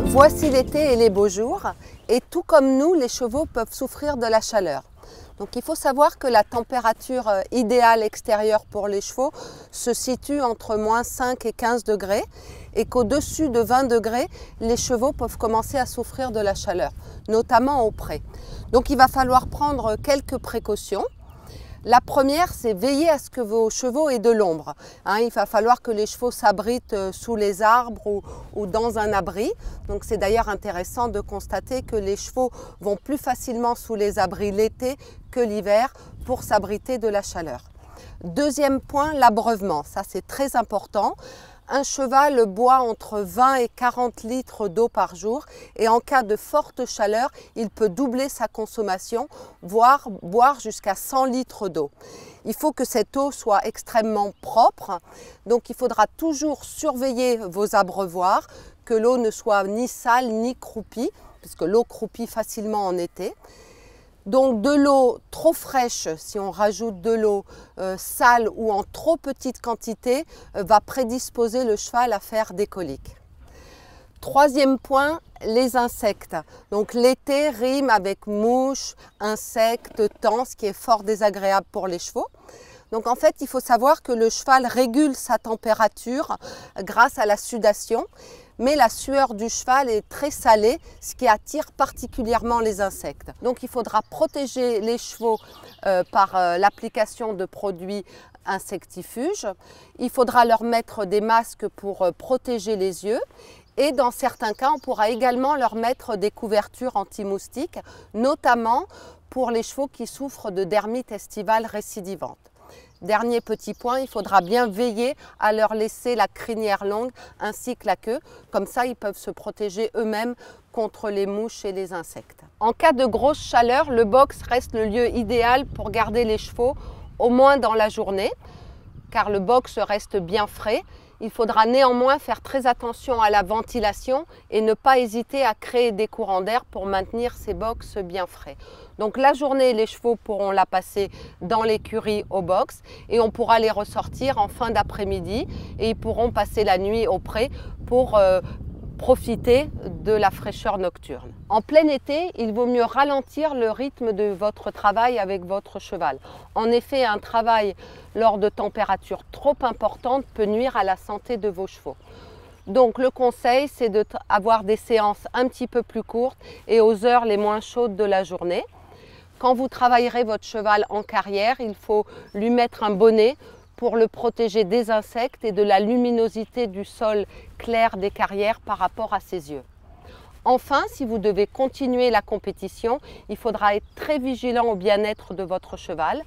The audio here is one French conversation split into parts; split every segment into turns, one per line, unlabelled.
Voici l'été et les beaux jours, et tout comme nous, les chevaux peuvent souffrir de la chaleur. Donc il faut savoir que la température idéale extérieure pour les chevaux se situe entre -5 et 15 degrés et qu'au-dessus de 20 degrés, les chevaux peuvent commencer à souffrir de la chaleur, notamment au pré. Donc il va falloir prendre quelques précautions. La première, c'est veiller à ce que vos chevaux aient de l'ombre. Il va falloir que les chevaux s'abritent sous les arbres ou dans un abri. Donc c'est d'ailleurs intéressant de constater que les chevaux vont plus facilement sous les abris l'été que l'hiver pour s'abriter de la chaleur. Deuxième point, l'abreuvement. Ça, c'est très important. Un cheval boit entre 20 et 40 litres d'eau par jour et en cas de forte chaleur, il peut doubler sa consommation, voire boire jusqu'à 100 litres d'eau. Il faut que cette eau soit extrêmement propre, donc il faudra toujours surveiller vos abreuvoirs, que l'eau ne soit ni sale ni croupie, puisque l'eau croupit facilement en été. Donc de l'eau trop fraîche, si on rajoute de l'eau sale ou en trop petite quantité, va prédisposer le cheval à faire des coliques. Troisième point, les insectes. Donc l'été rime avec mouches, insectes, temps, ce qui est fort désagréable pour les chevaux. Donc en fait, il faut savoir que le cheval régule sa température grâce à la sudation, mais la sueur du cheval est très salée, ce qui attire particulièrement les insectes. Donc il faudra protéger les chevaux par l'application de produits insectifuges. Il faudra leur mettre des masques pour protéger les yeux. Et dans certains cas, on pourra également leur mettre des couvertures anti-moustiques, notamment pour les chevaux qui souffrent de dermite estivale récidivante. Dernier petit point, il faudra bien veiller à leur laisser la crinière longue ainsi que la queue. Comme ça, ils peuvent se protéger eux-mêmes contre les mouches et les insectes. En cas de grosse chaleur, le box reste le lieu idéal pour garder les chevaux, au moins dans la journée, car le box reste bien frais. Il faudra néanmoins faire très attention à la ventilation et ne pas hésiter à créer des courants d'air pour maintenir ces box bien frais. Donc la journée, les chevaux pourront la passer dans l'écurie au box et on pourra les ressortir en fin d'après-midi et ils pourront passer la nuit au pré pour profiter de la fraîcheur nocturne. En plein été, il vaut mieux ralentir le rythme de votre travail avec votre cheval. En effet, un travail lors de températures trop importantes peut nuire à la santé de vos chevaux. Donc le conseil, c'est d'avoir des séances un petit peu plus courtes et aux heures les moins chaudes de la journée. Quand vous travaillerez votre cheval en carrière, il faut lui mettre un bonnet pour le protéger des insectes et de la luminosité du sol clair des carrières par rapport à ses yeux. Enfin, si vous devez continuer la compétition, il faudra être très vigilant au bien-être de votre cheval.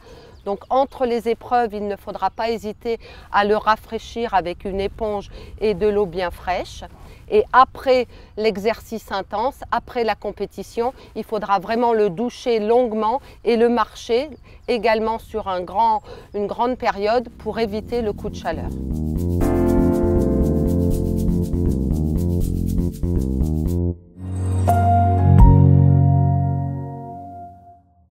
Donc entre les épreuves, il ne faudra pas hésiter à le rafraîchir avec une éponge et de l'eau bien fraîche. Et après l'exercice intense, après la compétition, il faudra vraiment le doucher longuement et le marcher également sur une grande période pour éviter le coup de chaleur.